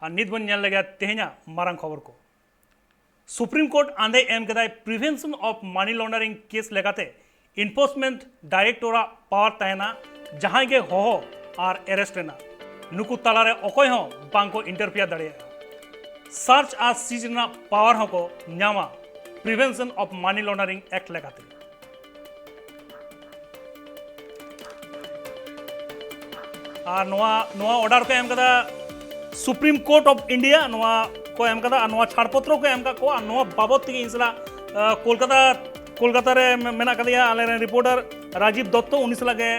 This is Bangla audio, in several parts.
और नित बन नेल लगे तेहना मारंग खबर को सुप्रीम कोर्ट आंदे एम कदाय prevention of money laundering case लेगाते इन्फोर्समेंट डायरेक्टोरा पावर तहना जहां गे हो और अरेस्ट लेना नुकु तलारे अकय हो बांको इंटरफियर दाड़े सर्च और सीज पावर हो को न्यामा prevention of money laundering act लेगाते और नोआ ऑर्डर को एम कदा सुप्रीम कोर्ट ऑफ इंडिया नोआ को एम कदा नोआ छाड़पत्र को एम का को नोआ बाबत तक इंसला कोलकाता रे मेना कदिया आले रिपोर्टर राजीव दत्त उनिस लगे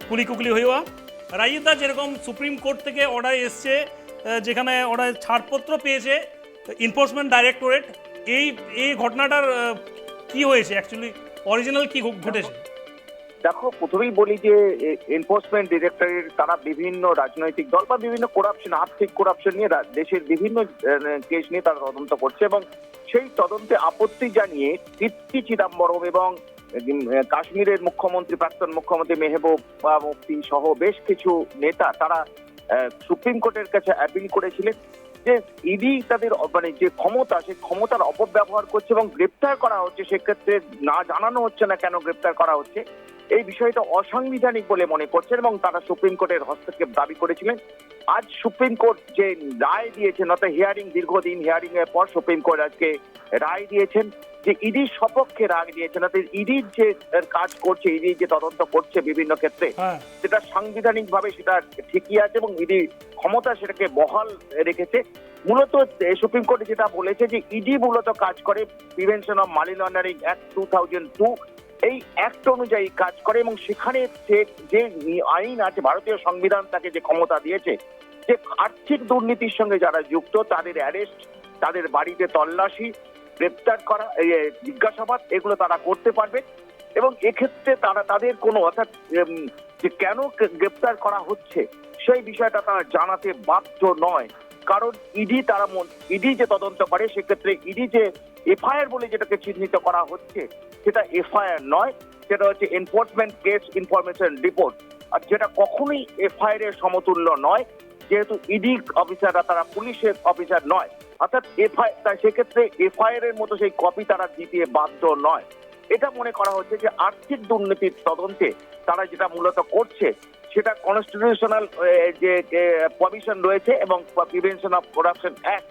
कुली कुकली हुआ राजीव दा जेरकम सुप्रीम कोर्ट থেকে অর্ডার এসেছে যেখানে অর্ডার ছাড়পত্র পেয়েছে এনফোর্সমেন্ট ডাইরেক্টরেট এই ঘটনাটার কি হয়েছে অ্যাকচুয়ালি অরিজিনাল কি ঘটেছে দেখো প্রথমেই বলি যে এনফোর্সমেন্ট ডিরেক্টরের তারা বিভিন্ন রাজনৈতিক দল বা বিভিন্ন করাপশন আর্থিক করাপশন নিয়ে দেশের বিভিন্ন কেস নিয়ে তারা তদন্ত করছে এবং সেই তদন্তে আপত্তি জানিয়ে কীর্তি চিদম্বরম এবং কাশ্মীরের মুখ্যমন্ত্রী প্রাক্তন মুখ্যমন্ত্রী মেহবুবা মুফতি সহ বেশ কিছু নেতা তারা সুপ্রিম কোর্টের কাছে অ্যাপিল করেছিলেন যে ইডি তাদের মানে যে ক্ষমতা সেই ক্ষমতার অপব্যবহার করছে এবং গ্রেপ্তার করা হচ্ছে সেক্ষেত্রে না জানানো হচ্ছে না কেন গ্রেপ্তার করা হচ্ছে এই বিষয়টা অসাংবিধানিক বলে মনে করছেন এবং তারা সুপ্রিম কোর্টের হস্তক্ষেপ দাবি করেছিলেন। আজ সুপ্রিম কোর্ট যে রায় দিয়েছেন অর্থাৎ হিয়ারিং দীর্ঘদিন হিয়ারিং এর পর সুপ্রিম কোর্ট আজকে রায় দিয়েছেন যে ইডির সপক্ষে রায় দিয়েছেন অর্থাৎ ইডির যে কাজ করছে ইডি যে তদন্ত করছে বিভিন্ন ক্ষেত্রে সেটা সাংবিধানিক ভাবে সেটা ঠিকই আছে এবং ইডি ক্ষমতা সেটাকে বহাল রেখেছে। মূলত সুপ্রিম কোর্ট যেটা বলেছে যে ইডি মূলত কাজ করে prevention of money laundering act 2002 এই অ্যাক্ট অনুযায়ী কাজ করে এবং সেখানে যে আইন আছে ভারতীয় সংবিধান তাকে যে ক্ষমতা দিয়েছে যে আর্থিক দুর্নীতির সঙ্গে যারা যুক্ত তাদের অ্যারেস্ট তাদের বাড়িতে তল্লাশি গ্রেপ্তার করা জিজ্ঞাসাবাদ এগুলো তারা করতে পারবে এবং এক্ষেত্রে তারা তাদের কোনো অর্থাৎ যে কেন গ্রেপ্তার করা হচ্ছে সেই বিষয়টা তারা জানাতে বাধ্য নয় কারণ ইডি যে তদন্ত করে সেক্ষেত্রে ইডি যে এফআইআর বলে যেটাকে চিহ্নিত করা হচ্ছে সেটা এফআইআর নয় সেটা হচ্ছে এনফোর্সমেন্ট কেস ইনফরমেশন রিপোর্ট আর যেটা কখনোই এফআইআর এর সমতুল্য নয় যেহেতু ইডি অফিসাররা তারা পুলিশের অফিসার নয় অর্থাৎ সেক্ষেত্রে এফআইআর এর মতো সেই কপি তারা দিতে বাধ্য নয়। এটা মনে করা হচ্ছে যে আর্থিক দুর্নীতির তদন্তে তারা যেটা মূলত করছে সেটা কনস্টিটিউশনাল যে প্রভিশন রয়েছে এবং প্রিভেনশন অফ করাপশন অ্যাক্ট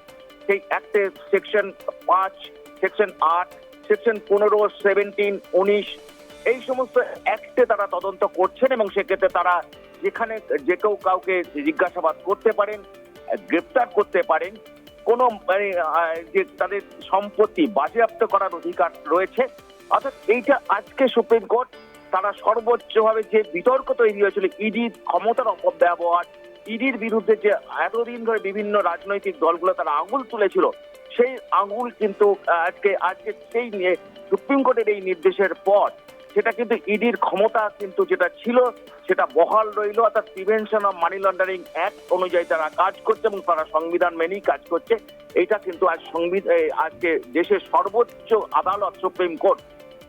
সেই অ্যাক্টের সেকশন 5 সেকশন 8 সেকশন 15 17 19 এই সমস্ত অ্যাক্টে তারা তদন্ত করছেন এবং সেক্ষেত্রে তারা যেখানে যে কেউ কাউকে জিজ্ঞাসাবাদ করতে পারেন গ্রেপ্তার করতে পারেন কোনো মানে যে তাদের সম্পত্তি বাজেয়াপ্ত করার অধিকার রয়েছে অর্থাৎ এইটা আজকে সুপ্রিম কোর্ট তারা সর্বোচ্চভাবে যে বিতর্ক তৈরি হয়েছিল ইডির ক্ষমতার অপব্যবহার ইডির বিরুদ্ধে যে এতদিন ধরে বিভিন্ন রাজনৈতিক দলগুলো তারা আঙুল তুলেছিল সেই আঙুল কিন্তু আজকে সেই নিয়ে সুপ্রিম কোর্টের এই নির্দেশের পর সেটা কিন্তু ইডির ক্ষমতা কিন্তু যেটা ছিল সেটা বহাল রইল অর্থাৎ prevention of money laundering act অনুযায়ী তারা কাজ করছে এবং তারা সংবিধান মেনেই কাজ করছে এটা কিন্তু আজকে দেশের সর্বোচ্চ আদালত সুপ্রিম কোর্ট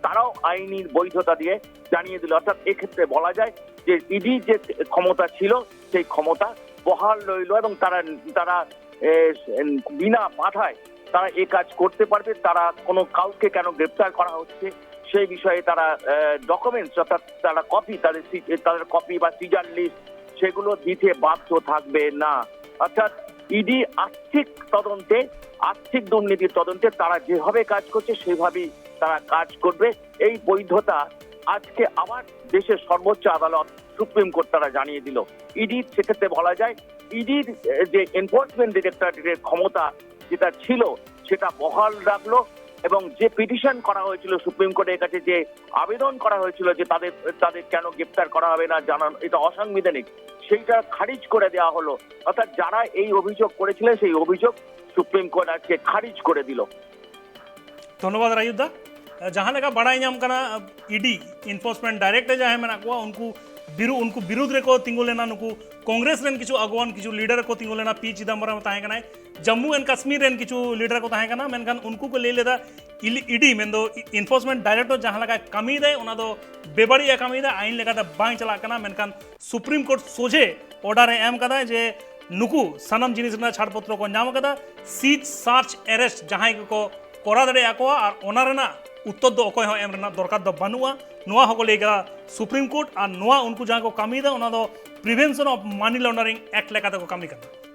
তারাও আইনি বৈধতা দিয়ে জানিয়ে দিল অর্থাৎ এক্ষেত্রে বলা যায় যে ইডি যে ক্ষমতা ছিল সেই ক্ষমতা বহাল রইল এবং তারা বিনা বাধায় তারা এই কাজ করতে পারবে তারা কোনো কাউকে কেন গ্রেপ্তার করা হচ্ছে সেই বিষয়ে তারা ডকুমেন্টস অর্থাৎ তারা কপি তাদের কপি বা সিজার লিস্ট সেগুলো দিতে বাধ্য থাকবে না অর্থাৎ ইডি আর্থিক দুর্নীতির তদন্তে তারা যেভাবে কাজ করছে সেভাবেই তারা কাজ করবে এই বৈধতা আজকে আবার দেশের সর্বোচ্চ আদালত সুপ্রিম কোর্ট তারা জানিয়ে দিল ইডি সেক্ষেত্রে বলা যায় ইডির যে এনফোর্সমেন্ট ডিরেক্টরেটের ক্ষমতা যেটা ছিল সেটা বহাল রাখলো এবং যে পিটিশন করা হয়েছিল সুপ্রিম কোর্টের কাছে যে আবেদন করা হয়েছিল যে তাদের কেন গ্রেপ্তার করা হবে না জানানো এটা অসাংবিধানিক সেইটা খারিজ করে দেওয়া হলো অর্থাৎ যারা এই অভিযোগ করেছিলেন সেই অভিযোগ সুপ্রিম कोर्ट आज के खारिज कर दिलो। धन्यवाद रायुद्दा जहाँ लगा बड़ा नाम करना ईडी इन्फोर्समेंट डायरेक्टर जहाँ मैं को उनको विरुद्ध रे को तिंगु लेना नुकु कांग्रेस रेन किछु अगवान किछु लीडर को तिंगु लेना पी चिदम्बरम ताहे कना जम्मू एंड कश्मीर रेन किछु लीडर को ताहे कना मेनखान उनको को ले लेदा ईडी मेन दो इन्फोर्समेंट डायरेक्टर जहाँ लगा कमी दे उना दो बेबड़ी कमी दे आइन लेका बांग चला कना मेनखान सुप्रीम कोर्ट सोझे ऑर्डर एम कदा जे नुकु सानाम जिनिस रना छाड़पत्र को नाम कदा सीज सार्च एरेस्ट जहां को करा दड़े को और ओना रना उत्तर दो अकय एम रना दरकार दो बानुआ नोआ हको लेगा सुप्रीम कोर्ट और नोआ उनको जहां को कामी दा ओना दो prevention of money laundering act लेकाते को कामी करना